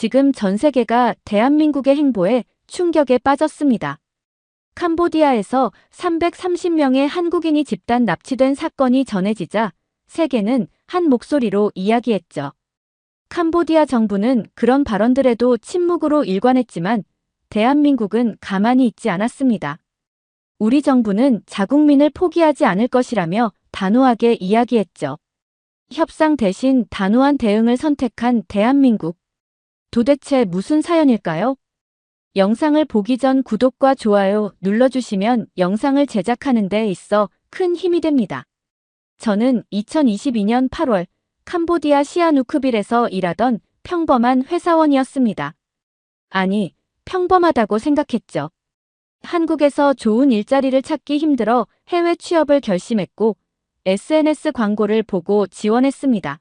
지금 전 세계가 대한민국의 행보에 충격에 빠졌습니다. 캄보디아에서 330명의 한국인이 집단 납치된 사건이 전해지자 세계는 한 목소리로 이야기했죠. 캄보디아 정부는 그런 발언들에도 침묵으로 일관했지만 대한민국은 가만히 있지 않았습니다. 우리 정부는 자국민을 포기하지 않을 것이라며 단호하게 이야기했죠. 협상 대신 단호한 대응을 선택한 대한민국. 도대체 무슨 사연일까요? 영상을 보기 전 구독과 좋아요 눌러주시면 영상을 제작하는 데 있어 큰 힘이 됩니다. 저는 2022년 8월 캄보디아 시아누크빌에서 일하던 평범한 회사원이었습니다. 아니, 평범하다고 생각했죠. 한국에서 좋은 일자리를 찾기 힘들어 해외 취업을 결심했고 SNS 광고를 보고 지원했습니다.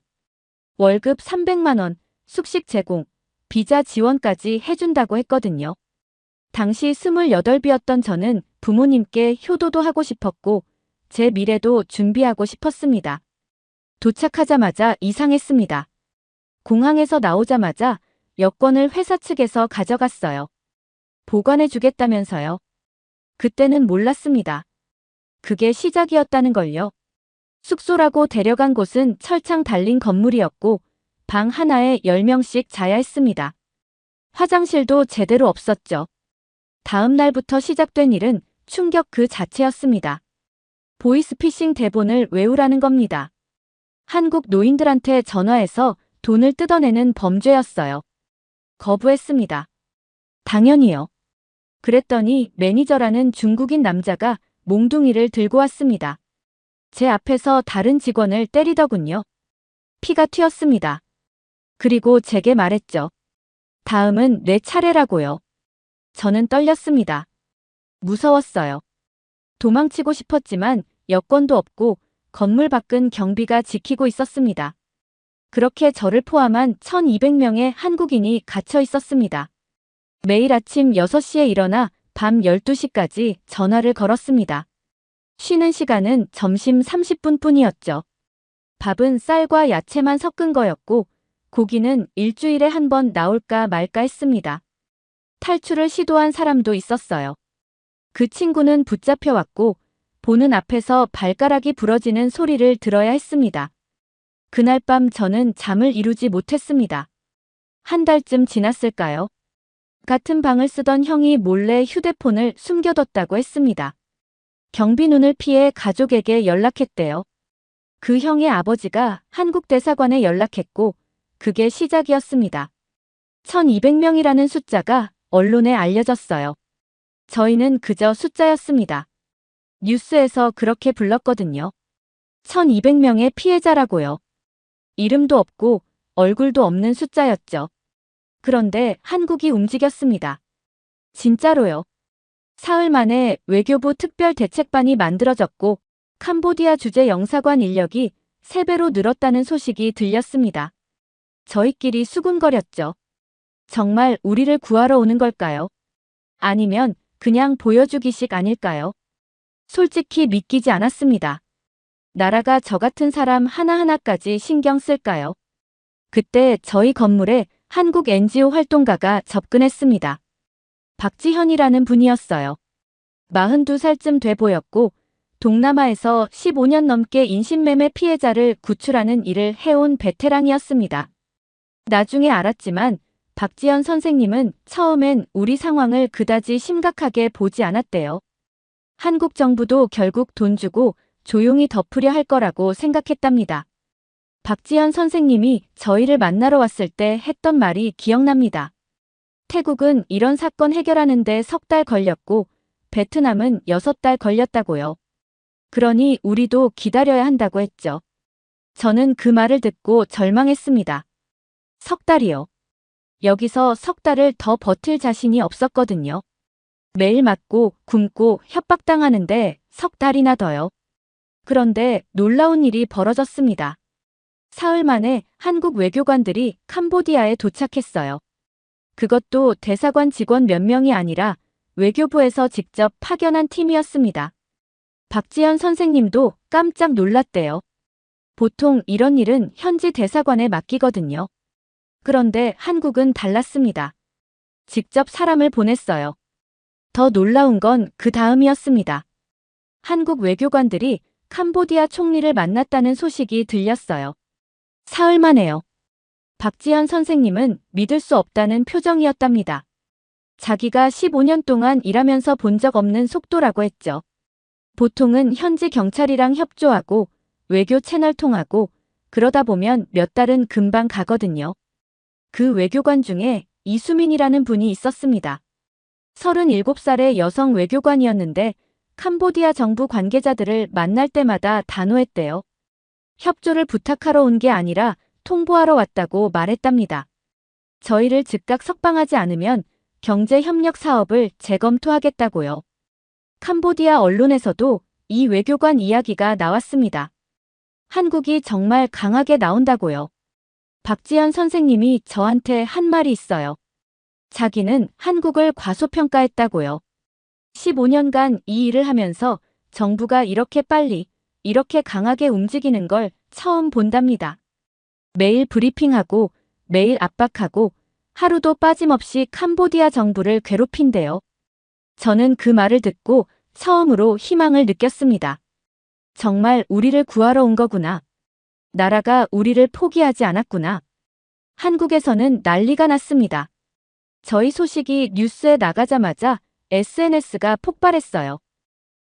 월급 300만 원, 숙식 제공, 비자 지원까지 해준다고 했거든요. 당시 28이었던 저는 부모님께 효도도 하고 싶었고 제 미래도 준비하고 싶었습니다. 도착하자마자 이상했습니다. 공항에서 나오자마자 여권을 회사 측에서 가져갔어요. 보관해주겠다면서요. 그때는 몰랐습니다. 그게 시작이었다는 걸요. 숙소라고 데려간 곳은 철창 달린 건물이었고 방 하나에 10명씩 자야 했습니다. 화장실도 제대로 없었죠. 다음 날부터 시작된 일은 충격 그 자체였습니다. 보이스피싱 대본을 외우라는 겁니다. 한국 노인들한테 전화해서 돈을 뜯어내는 범죄였어요. 거부했습니다. 당연히요. 그랬더니 매니저라는 중국인 남자가 몽둥이를 들고 왔습니다. 제 앞에서 다른 직원을 때리더군요. 피가 튀었습니다. 그리고 제게 말했죠. 다음은 내 차례라고요. 저는 떨렸습니다. 무서웠어요. 도망치고 싶었지만 여권도 없고 건물 밖은 경비가 지키고 있었습니다. 그렇게 저를 포함한 1200명의 한국인이 갇혀 있었습니다. 매일 아침 6시에 일어나 밤 12시까지 전화를 걸었습니다. 쉬는 시간은 점심 30분 뿐이었죠. 밥은 쌀과 야채만 섞은 거였고 고기는 일주일에 한 번 나올까 말까 했습니다. 탈출을 시도한 사람도 있었어요. 그 친구는 붙잡혀왔고 보는 앞에서 발가락이 부러지는 소리를 들어야 했습니다. 그날 밤 저는 잠을 이루지 못했습니다. 한 달쯤 지났을까요? 같은 방을 쓰던 형이 몰래 휴대폰을 숨겨뒀다고 했습니다. 경비 눈을 피해 가족에게 연락했대요. 그 형의 아버지가 한국 대사관에 연락했고 그게 시작이었습니다. 1200명이라는 숫자가 언론에 알려졌어요. 저희는 그저 숫자였습니다. 뉴스에서 그렇게 불렀거든요. 1200명의 피해자라고요. 이름도 없고 얼굴도 없는 숫자였죠. 그런데 한국이 움직였습니다. 진짜로요. 사흘 만에 외교부 특별대책반이 만들어졌고 캄보디아 주재 영사관 인력이 3배로 늘었다는 소식이 들렸습니다. 저희끼리 수군거렸죠. 정말 우리를 구하러 오는 걸까요? 아니면 그냥 보여주기식 아닐까요? 솔직히 믿기지 않았습니다. 나라가 저 같은 사람 하나하나까지 신경 쓸까요? 그때 저희 건물에 한국 NGO 활동가가 접근했습니다. 박지현이라는 분이었어요. 42살쯤 돼 보였고 동남아에서 15년 넘게 인신매매 피해자를 구출하는 일을 해온 베테랑이었습니다. 나중에 알았지만 박지현 선생님은 처음엔 우리 상황을 그다지 심각하게 보지 않았대요. 한국 정부도 결국 돈 주고 조용히 덮으려 할 거라고 생각했답니다. 박지현 선생님이 저희를 만나러 왔을 때 했던 말이 기억납니다. 태국은 이런 사건 해결하는데 3달 걸렸고 베트남은 6달 걸렸다고요. 그러니 우리도 기다려야 한다고 했죠. 저는 그 말을 듣고 절망했습니다. 3달이요. 여기서 3달을 더 버틸 자신이 없었거든요. 매일 맞고 굶고 협박당하는데 3달이나 더요. 그런데 놀라운 일이 벌어졌습니다. 사흘 만에 한국 외교관들이 캄보디아에 도착했어요. 그것도 대사관 직원 몇 명이 아니라 외교부에서 직접 파견한 팀이었습니다. 박지현 선생님도 깜짝 놀랐대요. 보통 이런 일은 현지 대사관에 맡기거든요. 그런데 한국은 달랐습니다. 직접 사람을 보냈어요. 더 놀라운 건 그 다음이었습니다. 한국 외교관들이 캄보디아 총리를 만났다는 소식이 들렸어요. 사흘 만에요. 박지현 선생님은 믿을 수 없다는 표정이었답니다. 자기가 15년 동안 일하면서 본 적 없는 속도라고 했죠. 보통은 현지 경찰이랑 협조하고 외교 채널 통하고 그러다 보면 몇 달은 금방 가거든요. 그 외교관 중에 이수민이라는 분이 있었습니다. 37살의 여성 외교관이었는데 캄보디아 정부 관계자들을 만날 때마다 단호했대요. 협조를 부탁하러 온 게 아니라 통보하러 왔다고 말했답니다. 저희를 즉각 석방하지 않으면 경제협력 사업을 재검토하겠다고요. 캄보디아 언론에서도 이 외교관 이야기가 나왔습니다. 한국이 정말 강하게 나온다고요. 박지현 선생님이 저한테 한 말이 있어요. 자기는 한국을 과소평가했다고요. 15년간 이 일을 하면서 정부가 이렇게 빨리, 이렇게 강하게 움직이는 걸 처음 본답니다. 매일 브리핑하고 매일 압박하고 하루도 빠짐없이 캄보디아 정부를 괴롭힌대요. 저는 그 말을 듣고 처음으로 희망을 느꼈습니다. 정말 우리를 구하러 온 거구나. 나라가 우리를 포기하지 않았구나. 한국에서는 난리가 났습니다. 저희 소식이 뉴스에 나가자마자 SNS가 폭발했어요.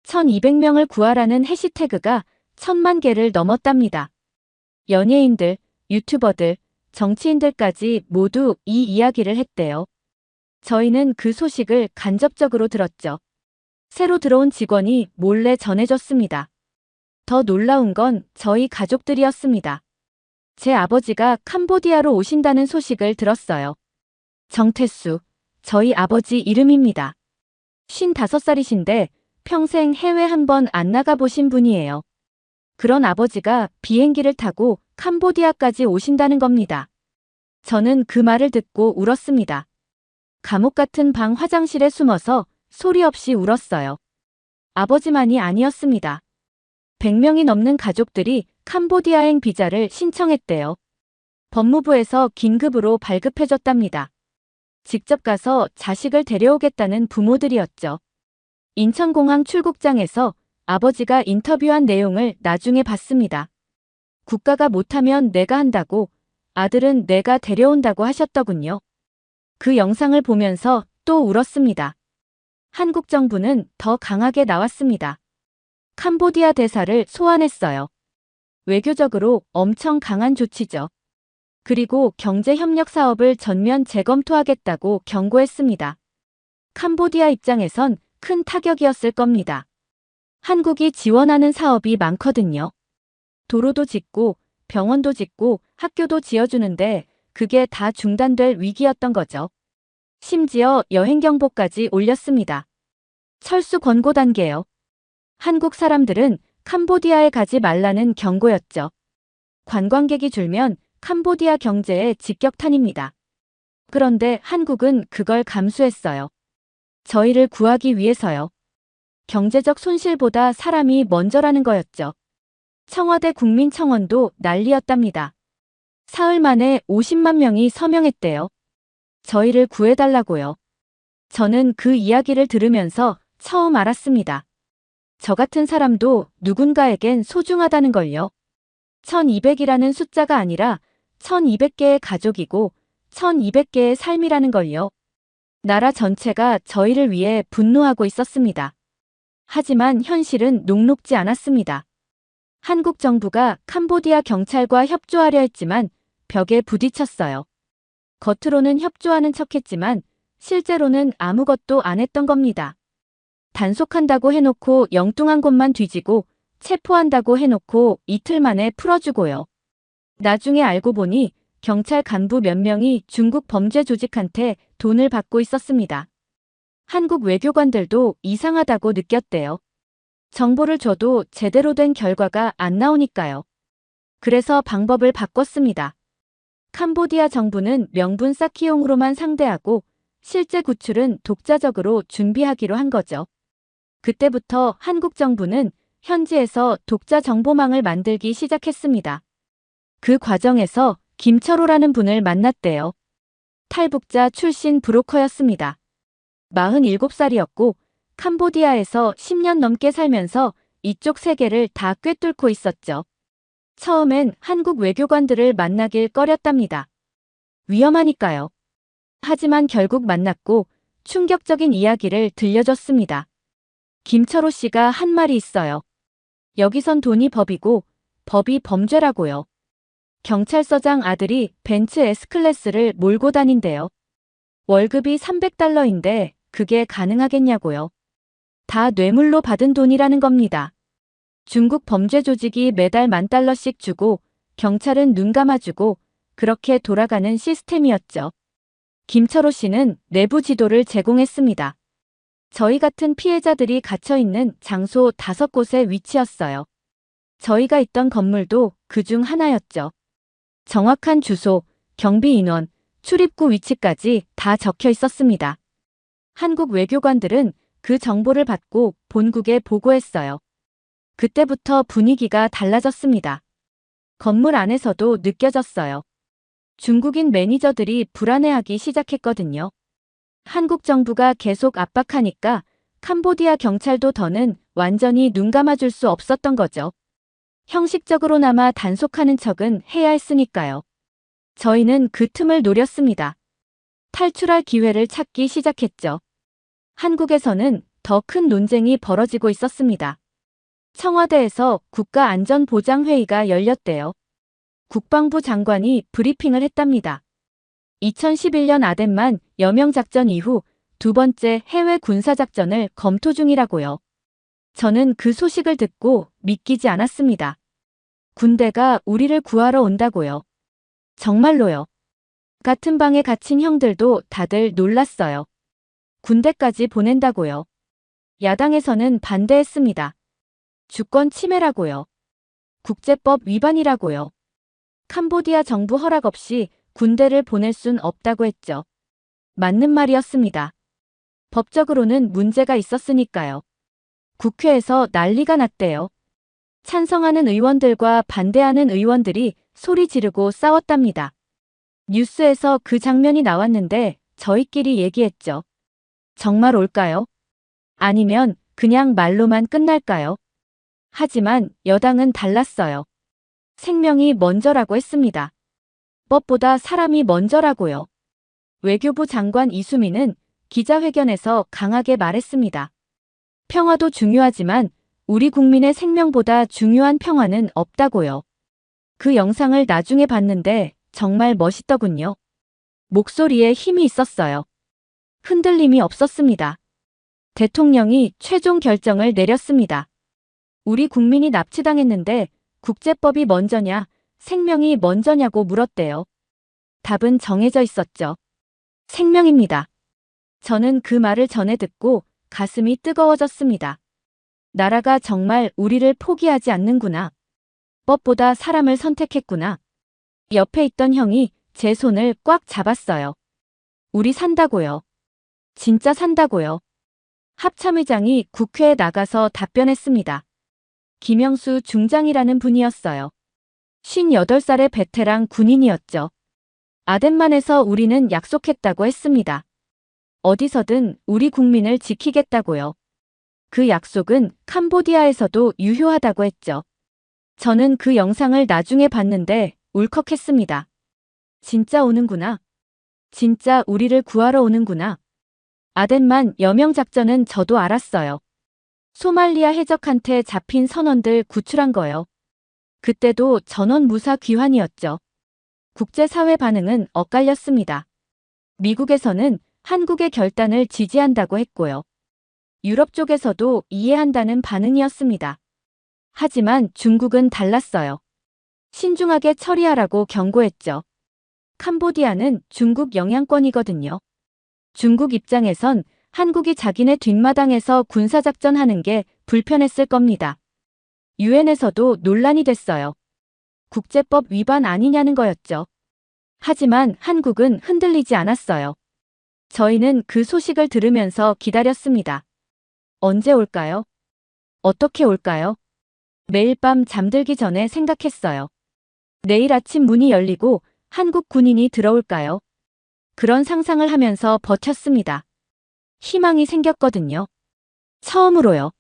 1200명을 구하라는 해시태그가 1000만 개를 넘었답니다. 연예인들, 유튜버들, 정치인들까지 모두 이 이야기를 했대요. 저희는 그 소식을 간접적으로 들었죠. 새로 들어온 직원이 몰래 전해줬습니다. 더 놀라운 건 저희 가족들이었습니다. 제 아버지가 캄보디아로 오신다는 소식을 들었어요. 정태수, 저희 아버지 이름입니다. 55살이신데 평생 해외 한 번 안 나가보신 분이에요. 그런 아버지가 비행기를 타고 캄보디아까지 오신다는 겁니다. 저는 그 말을 듣고 울었습니다. 감옥 같은 방 화장실에 숨어서 소리 없이 울었어요. 아버지만이 아니었습니다. 100명이 넘는 가족들이 캄보디아행 비자를 신청했대요. 법무부에서 긴급으로 발급해줬답니다. 직접 가서 자식을 데려오겠다는 부모들이었죠. 인천공항 출국장에서 아버지가 인터뷰한 내용을 나중에 봤습니다. 국가가 못하면 내가 한다고, 아들은 내가 데려온다고 하셨더군요. 그 영상을 보면서 또 울었습니다. 한국 정부는 더 강하게 나왔습니다. 캄보디아 대사를 소환했어요. 외교적으로 엄청 강한 조치죠. 그리고 경제협력 사업을 전면 재검토하겠다고 경고했습니다. 캄보디아 입장에선 큰 타격이었을 겁니다. 한국이 지원하는 사업이 많거든요. 도로도 짓고 병원도 짓고 학교도 지어주는데 그게 다 중단될 위기였던 거죠. 심지어 여행경보까지 올렸습니다. 철수 권고 단계요. 한국 사람들은 캄보디아에 가지 말라는 경고였죠. 관광객이 줄면 캄보디아 경제에 직격탄입니다. 그런데 한국은 그걸 감수했어요. 저희를 구하기 위해서요. 경제적 손실보다 사람이 먼저라는 거였죠. 청와대 국민청원도 난리였답니다. 사흘 만에 50만 명이 서명했대요. 저희를 구해달라고요. 저는 그 이야기를 들으면서 처음 알았습니다. 저 같은 사람도 누군가에겐 소중하다는 걸요. 1200이라는 숫자가 아니라 1200개의 가족이고 1200개의 삶이라는 걸요. 나라 전체가 저희를 위해 분노하고 있었습니다. 하지만 현실은 녹록지 않았습니다. 한국 정부가 캄보디아 경찰과 협조하려 했지만 벽에 부딪혔어요. 겉으로는 협조하는 척했지만 실제로는 아무것도 안 했던 겁니다. 단속한다고 해놓고 영뚱한 곳만 뒤지고 체포한다고 해놓고 이틀 만에 풀어주고요. 나중에 알고 보니 경찰 간부 몇 명이 중국 범죄 조직한테 돈을 받고 있었습니다. 한국 외교관들도 이상하다고 느꼈대요. 정보를 줘도 제대로 된 결과가 안 나오니까요. 그래서 방법을 바꿨습니다. 캄보디아 정부는 명분 쌓기용으로만 상대하고 실제 구출은 독자적으로 준비하기로 한 거죠. 그때부터 한국 정부는 현지에서 독자 정보망을 만들기 시작했습니다. 그 과정에서 김철호라는 분을 만났대요. 탈북자 출신 브로커였습니다. 47살이었고 캄보디아에서 10년 넘게 살면서 이쪽 세계를 다 꿰뚫고 있었죠. 처음엔 한국 외교관들을 만나길 꺼렸답니다. 위험하니까요. 하지만 결국 만났고 충격적인 이야기를 들려줬습니다. 김철호 씨가 한 말이 있어요. 여기선 돈이 법이고 법이 범죄라고요. 경찰서장 아들이 벤츠 S클래스를 몰고 다닌대요. 월급이 $300인데 그게 가능하겠냐고요. 다 뇌물로 받은 돈이라는 겁니다. 중국 범죄 조직이 매달 $10,000씩 주고 경찰은 눈 감아주고 그렇게 돌아가는 시스템이었죠. 김철호 씨는 내부 지도를 제공했습니다. 저희 같은 피해자들이 갇혀있는 장소 5곳에 위치였어요. 저희가 있던 건물도 그중 하나였죠. 정확한 주소, 경비 인원, 출입구 위치까지 다 적혀 있었습니다. 한국 외교관들은 그 정보를 받고 본국에 보고했어요. 그때부터 분위기가 달라졌습니다. 건물 안에서도 느껴졌어요. 중국인 매니저들이 불안해하기 시작했거든요. 한국 정부가 계속 압박하니까 캄보디아 경찰도 더는 완전히 눈 감아줄 수 없었던 거죠. 형식적으로나마 단속하는 척은 해야 했으니까요. 저희는 그 틈을 노렸습니다. 탈출할 기회를 찾기 시작했죠. 한국에서는 더 큰 논쟁이 벌어지고 있었습니다. 청와대에서 국가안전보장회의가 열렸대요. 국방부 장관이 브리핑을 했답니다. 2011년 아덴만 여명작전 이후 두 번째 해외 군사작전을 검토 중이라고요. 저는 그 소식을 듣고 믿기지 않았습니다. 군대가 우리를 구하러 온다고요. 정말로요. 같은 방에 갇힌 형들도 다들 놀랐어요. 군대까지 보낸다고요. 야당에서는 반대했습니다. 주권 침해라고요. 국제법 위반이라고요. 캄보디아 정부 허락 없이 군대를 보낼 순 없다고 했죠. 맞는 말이었습니다. 법적으로는 문제가 있었으니까요. 국회에서 난리가 났대요. 찬성하는 의원들과 반대하는 의원들이 소리 지르고 싸웠답니다. 뉴스에서 그 장면이 나왔는데 저희끼리 얘기했죠. 정말 올까요? 아니면 그냥 말로만 끝날까요? 하지만 여당은 달랐어요. 생명이 먼저라고 했습니다. 법보다 사람이 먼저라고요. 외교부 장관 이수민은 기자회견에서 강하게 말했습니다. 평화도 중요하지만 우리 국민의 생명보다 중요한 평화는 없다고요. 그 영상을 나중에 봤는데 정말 멋있더군요. 목소리에 힘이 있었어요. 흔들림이 없었습니다. 대통령이 최종 결정을 내렸습니다. 우리 국민이 납치당했는데 국제법이 먼저냐, 생명이 먼저냐고 물었대요. 답은 정해져 있었죠. 생명입니다. 저는 그 말을 전해 듣고 가슴이 뜨거워졌습니다. 나라가 정말 우리를 포기하지 않는구나. 법보다 사람을 선택했구나. 옆에 있던 형이 제 손을 꽉 잡았어요. 우리 산다고요. 진짜 산다고요. 합참의장이 국회에 나가서 답변했습니다. 김영수 중장이라는 분이었어요. 58살의 베테랑 군인이었죠. 아덴만에서 우리는 약속했다고 했습니다. 어디서든 우리 국민을 지키겠다고요. 그 약속은 캄보디아에서도 유효하다고 했죠. 저는 그 영상을 나중에 봤는데 울컥했습니다. 진짜 오는구나. 진짜 우리를 구하러 오는구나. 아덴만 여명작전은 저도 알았어요. 소말리아 해적한테 잡힌 선원들 구출한 거요. 그때도 전원 무사 귀환이었죠. 국제사회 반응은 엇갈렸습니다. 미국에서는 한국의 결단을 지지한다고 했고요. 유럽 쪽에서도 이해한다는 반응이었습니다. 하지만 중국은 달랐어요. 신중하게 처리하라고 경고했죠. 캄보디아는 중국 영향권이거든요. 중국 입장에선 한국이 자기네 뒷마당에서 군사작전 하는 게 불편했을 겁니다. 유엔에서도 논란이 됐어요. 국제법 위반 아니냐는 거였죠. 하지만 한국은 흔들리지 않았어요. 저희는 그 소식을 들으면서 기다렸습니다. 언제 올까요? 어떻게 올까요? 매일 밤 잠들기 전에 생각했어요. 내일 아침 문이 열리고 한국 군인이 들어올까요? 그런 상상을 하면서 버텼습니다. 희망이 생겼거든요. 처음으로요.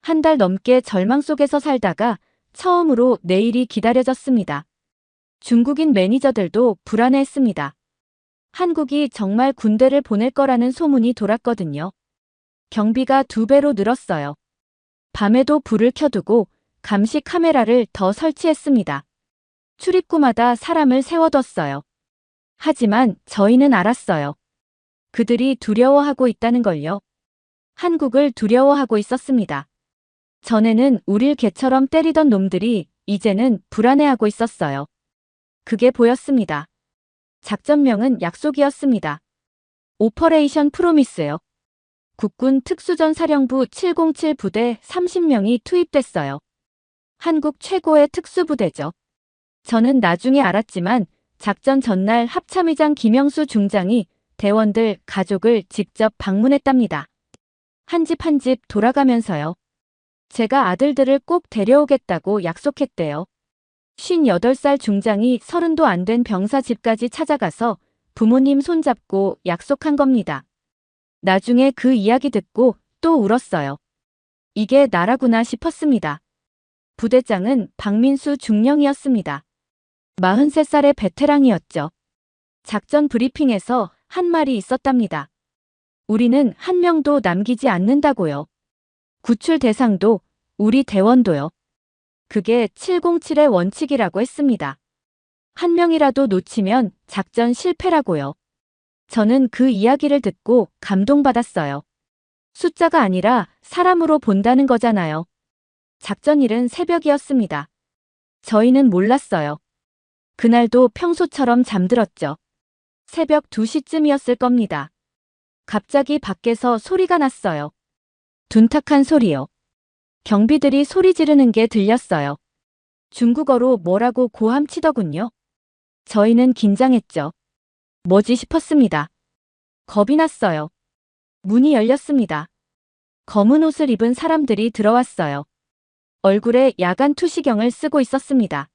한 달 넘게 절망 속에서 살다가 처음으로 내일이 기다려졌습니다. 중국인 매니저들도 불안해했습니다. 한국이 정말 군대를 보낼 거라는 소문이 돌았거든요. 경비가 2배로 늘었어요. 밤에도 불을 켜두고 감시 카메라를 더 설치했습니다. 출입구마다 사람을 세워뒀어요. 하지만 저희는 알았어요. 그들이 두려워하고 있다는 걸요. 한국을 두려워하고 있었습니다. 전에는 우릴 개처럼 때리던 놈들이 이제는 불안해하고 있었어요. 그게 보였습니다. 작전명은 약속이었습니다. 오퍼레이션 프로미스요. 국군 특수전사령부 707 부대 30명이 투입됐어요. 한국 최고의 특수부대죠. 저는 나중에 알았지만 작전 전날 합참의장 김영수 중장이 대원들 가족을 직접 방문했답니다. 한 집 한 집 돌아가면서요. 제가 아들들을 꼭 데려오겠다고 약속했대요. 58살 중장이 30도 안 된 병사 집까지 찾아가서 부모님 손잡고 약속한 겁니다. 나중에 그 이야기 듣고 또 울었어요. 이게 나라구나 싶었습니다. 부대장은 박민수 중령이었습니다. 43살의 베테랑이었죠. 작전 브리핑에서 한 말이 있었답니다. 우리는 한 명도 남기지 않는다고요. 구출 대상도, 우리 대원도요. 그게 707의 원칙이라고 했습니다. 한 명이라도 놓치면 작전 실패라고요. 저는 그 이야기를 듣고 감동받았어요. 숫자가 아니라 사람으로 본다는 거잖아요. 작전일은 새벽이었습니다. 저희는 몰랐어요. 그날도 평소처럼 잠들었죠. 새벽 2시쯤이었을 겁니다. 갑자기 밖에서 소리가 났어요. 둔탁한 소리요. 경비들이 소리 지르는 게 들렸어요. 중국어로 뭐라고 고함치더군요. 저희는 긴장했죠. 뭐지 싶었습니다. 겁이 났어요. 문이 열렸습니다. 검은 옷을 입은 사람들이 들어왔어요. 얼굴에 야간 투시경을 쓰고 있었습니다.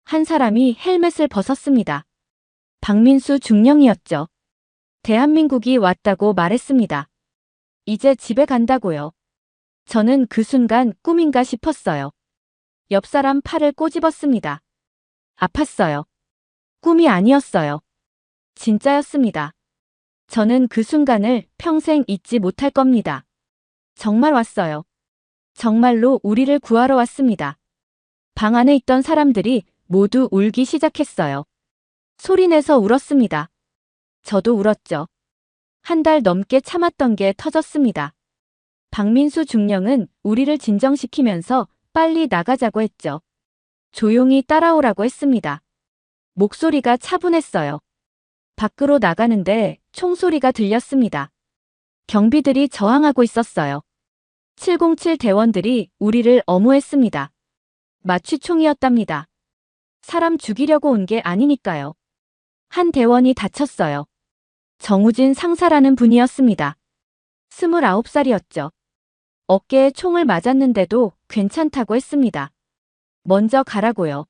한 사람이 헬멧을 벗었습니다. 박민수 중령이었죠. 대한민국이 왔다고 말했습니다. 이제 집에 간다고요. 저는 그 순간 꿈인가 싶었어요. 옆 사람 팔을 꼬집었습니다. 아팠어요. 꿈이 아니었어요. 진짜였습니다. 저는 그 순간을 평생 잊지 못할 겁니다. 정말 왔어요. 정말로 우리를 구하러 왔습니다. 방 안에 있던 사람들이 모두 울기 시작했어요. 소리내서 울었습니다. 저도 울었죠. 한 달 넘게 참았던 게 터졌습니다. 박민수 중령은 우리를 진정시키면서 빨리 나가자고 했죠. 조용히 따라오라고 했습니다. 목소리가 차분했어요. 밖으로 나가는데 총소리가 들렸습니다. 경비들이 저항하고 있었어요. 707 대원들이 우리를 엄호했습니다. 마취총이었답니다. 사람 죽이려고 온 게 아니니까요. 한 대원이 다쳤어요. 정우진 상사라는 분이었습니다. 29살이었죠. 어깨에 총을 맞았는데도 괜찮다고 했습니다. 먼저 가라고요.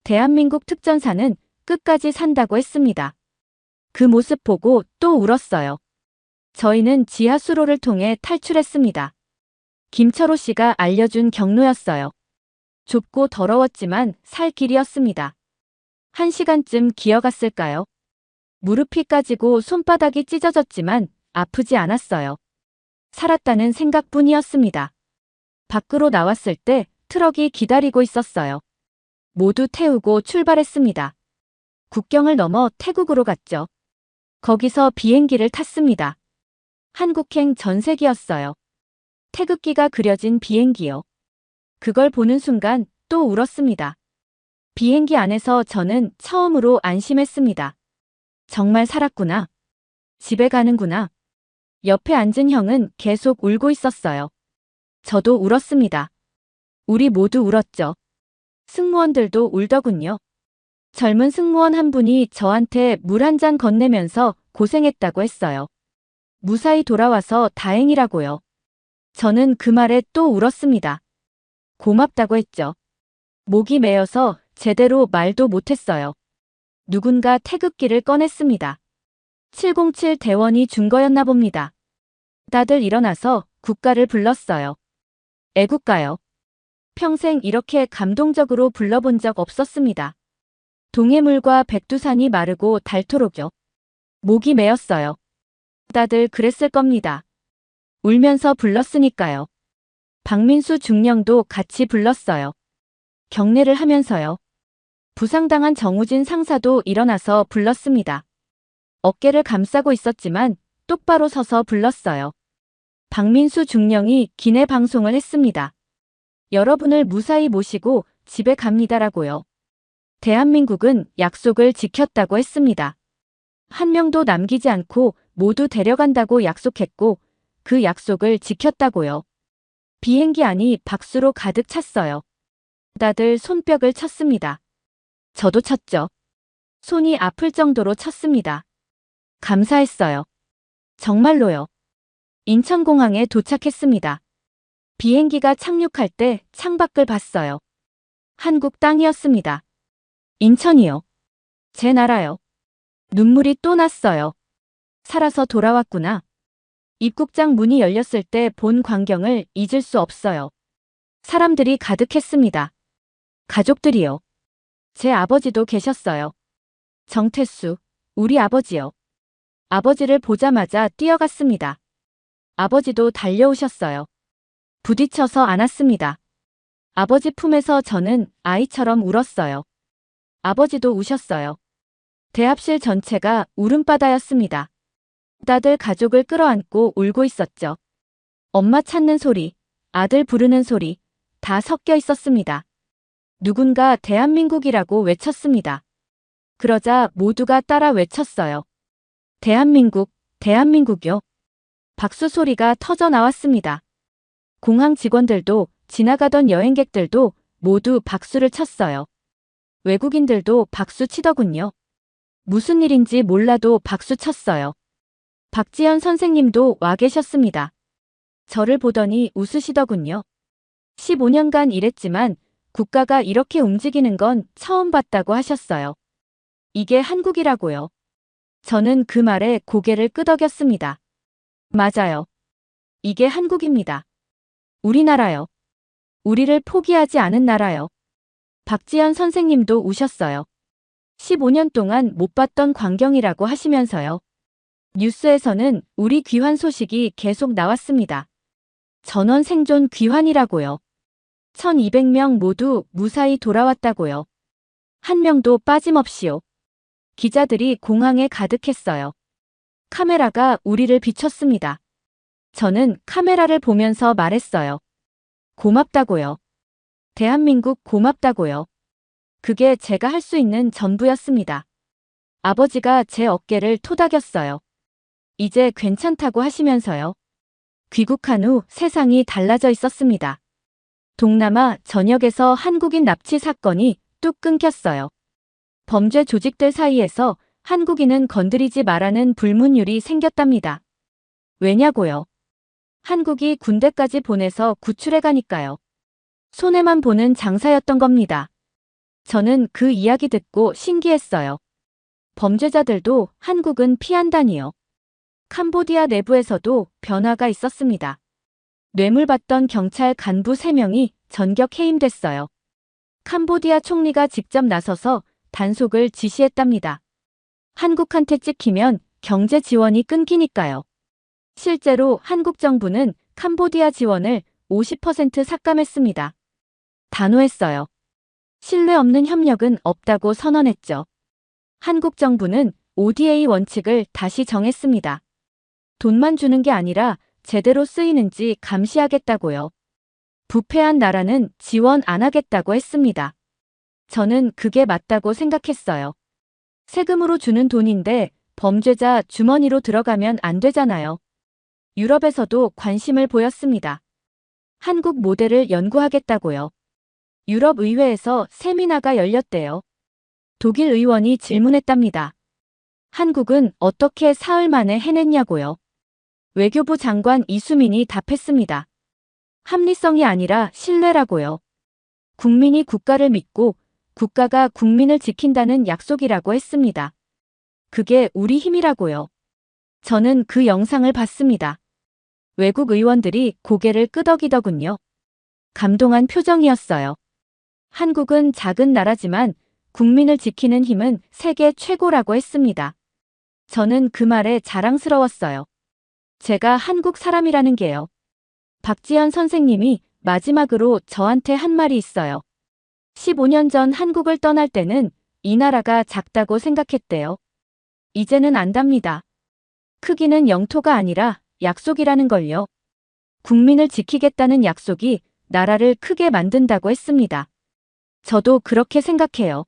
대한민국 특전사는 끝까지 산다고 했습니다. 그 모습 보고 또 울었어요. 저희는 지하수로를 통해 탈출했습니다. 김철호 씨가 알려준 경로였어요. 좁고 더러웠지만 살 길이었습니다. 1시간쯤 기어갔을까요? 무릎이 까지고 손바닥이 찢어졌지만 아프지 않았어요. 살았다는 생각뿐이었습니다. 밖으로 나왔을 때 트럭이 기다리고 있었어요. 모두 태우고 출발했습니다. 국경을 넘어 태국으로 갔죠. 거기서 비행기를 탔습니다. 한국행 전세기였어요. 태극기가 그려진 비행기요. 그걸 보는 순간 또 울었습니다. 비행기 안에서 저는 처음으로 안심했습니다. 정말 살았구나. 집에 가는구나. 옆에 앉은 형은 계속 울고 있었어요. 저도 울었습니다. 우리 모두 울었죠. 승무원들도 울더군요. 젊은 승무원 한 분이 저한테 물 한 잔 건네면서 고생했다고 했어요. 무사히 돌아와서 다행이라고요. 저는 그 말에 또 울었습니다. 고맙다고 했죠. 목이 메어서 제대로 말도 못했어요. 누군가 태극기를 꺼냈습니다. 707 대원이 준 거였나 봅니다. 다들 일어나서 국가를 불렀어요. 애국가요. 평생 이렇게 감동적으로 불러본 적 없었습니다. 동해물과 백두산이 마르고 닳도록요. 목이 메었어요. 다들 그랬을 겁니다. 울면서 불렀으니까요. 박민수 중령도 같이 불렀어요. 경례를 하면서요. 부상당한 정우진 상사도 일어나서 불렀습니다. 어깨를 감싸고 있었지만 똑바로 서서 불렀어요. 박민수 중령이 기내 방송을 했습니다. 여러분을 무사히 모시고 집에 갑니다라고요. 대한민국은 약속을 지켰다고 했습니다. 한 명도 남기지 않고 모두 데려간다고 약속했고 그 약속을 지켰다고요. 비행기 안이 박수로 가득 찼어요. 다들 손뼉을 쳤습니다. 저도 쳤죠. 손이 아플 정도로 쳤습니다. 감사했어요. 정말로요. 인천공항에 도착했습니다. 비행기가 착륙할 때 창밖을 봤어요. 한국 땅이었습니다. 인천이요. 제 나라요. 눈물이 또 났어요. 살아서 돌아왔구나. 입국장 문이 열렸을 때 본 광경을 잊을 수 없어요. 사람들이 가득했습니다. 가족들이요. 제 아버지도 계셨어요. 정태수, 우리 아버지요. 아버지를 보자마자 뛰어갔습니다. 아버지도 달려오셨어요. 부딪혀서 안았습니다. 아버지 품에서 저는 아이처럼 울었어요. 아버지도 우셨어요. 대합실 전체가 울음바다였습니다. 다들 가족을 끌어안고 울고 있었죠. 엄마 찾는 소리, 아들 부르는 소리, 다 섞여 있었습니다. 누군가 대한민국이라고 외쳤습니다. 그러자 모두가 따라 외쳤어요. 대한민국, 대한민국요. 박수 소리가 터져 나왔습니다. 공항 직원들도 지나가던 여행객들도 모두 박수를 쳤어요. 외국인들도 박수 치더군요. 무슨 일인지 몰라도 박수 쳤어요. 박지연 선생님도 와 계셨습니다. 저를 보더니 웃으시더군요. 15년간 일했지만 국가가 이렇게 움직이는 건 처음 봤다고 하셨어요. 이게 한국이라고요. 저는 그 말에 고개를 끄덕였습니다. 맞아요. 이게 한국입니다. 우리나라요. 우리를 포기하지 않은 나라요. 박지연 선생님도 우셨어요. 15년 동안 못 봤던 광경이라고 하시면서요. 뉴스에서는 우리 귀환 소식이 계속 나왔습니다. 전원 생존 귀환이라고요. 1200명 모두 무사히 돌아왔다고요. 한 명도 빠짐없이요. 기자들이 공항에 가득했어요. 카메라가 우리를 비췄습니다. 저는 카메라를 보면서 말했어요. 고맙다고요. 대한민국 고맙다고요. 그게 제가 할 수 있는 전부였습니다. 아버지가 제 어깨를 토닥였어요. 이제 괜찮다고 하시면서요. 귀국한 후 세상이 달라져 있었습니다. 동남아 전역에서 한국인 납치 사건이 뚝 끊겼어요. 범죄 조직들 사이에서 한국인은 건드리지 말라는 불문율이 생겼답니다. 왜냐고요? 한국이 군대까지 보내서 구출해 가니까요. 손해만 보는 장사였던 겁니다. 저는 그 이야기 듣고 신기했어요. 범죄자들도 한국은 피한다니요. 캄보디아 내부에서도 변화가 있었습니다. 뇌물받던 경찰 간부 3명이 전격 해임됐어요. 캄보디아 총리가 직접 나서서 단속을 지시했답니다. 한국한테 찍히면 경제 지원이 끊기니까요. 실제로 한국 정부는 캄보디아 지원을 50% 삭감했습니다. 단호했어요. 신뢰 없는 협력은 없다고 선언했죠. 한국 정부는 ODA 원칙을 다시 정했습니다. 돈만 주는 게 아니라 제대로 쓰이는지 감시하겠다고요. 부패한 나라는 지원 안 하겠다고 했습니다. 저는 그게 맞다고 생각했어요. 세금으로 주는 돈인데 범죄자 주머니로 들어가면 안 되잖아요. 유럽에서도 관심을 보였습니다. 한국 모델을 연구하겠다고요. 유럽 의회에서 세미나가 열렸대요. 독일 의원이 질문했답니다. 한국은 어떻게 사흘 만에 해냈냐고요. 외교부 장관 이수민이 답했습니다. 합리성이 아니라 신뢰라고요. 국민이 국가를 믿고 국가가 국민을 지킨다는 약속이라고 했습니다. 그게 우리 힘이라고요. 저는 그 영상을 봤습니다. 외국 의원들이 고개를 끄덕이더군요. 감동한 표정이었어요. 한국은 작은 나라지만 국민을 지키는 힘은 세계 최고라고 했습니다. 저는 그 말에 자랑스러웠어요. 제가 한국 사람이라는 게요. 박지현 선생님이 마지막으로 저한테 한 말이 있어요. 15년 전 한국을 떠날 때는 이 나라가 작다고 생각했대요. 이제는 안답니다. 크기는 영토가 아니라 약속이라는 걸요. 국민을 지키겠다는 약속이 나라를 크게 만든다고 했습니다. 저도 그렇게 생각해요.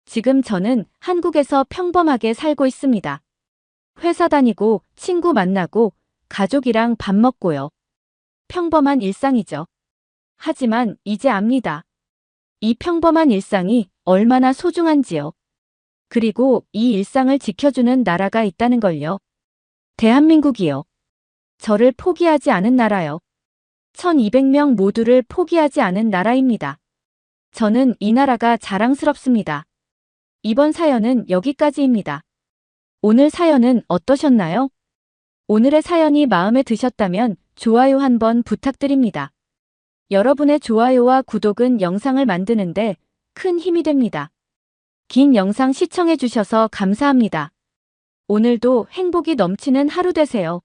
지금 저는 한국에서 평범하게 살고 있습니다. 회사 다니고 친구 만나고 가족이랑 밥 먹고요. 평범한 일상이죠. 하지만 이제 압니다. 이 평범한 일상이 얼마나 소중한지요. 그리고 이 일상을 지켜주는 나라가 있다는 걸요. 대한민국이요. 저를 포기하지 않은 나라요. 1200명 모두를 포기하지 않은 나라입니다. 저는 이 나라가 자랑스럽습니다. 이번 사연은 여기까지입니다. 오늘 사연은 어떠셨나요? 오늘의 사연이 마음에 드셨다면 좋아요 한번 부탁드립니다. 여러분의 좋아요와 구독은 영상을 만드는데 큰 힘이 됩니다. 긴 영상 시청해 주셔서 감사합니다. 오늘도 행복이 넘치는 하루 되세요.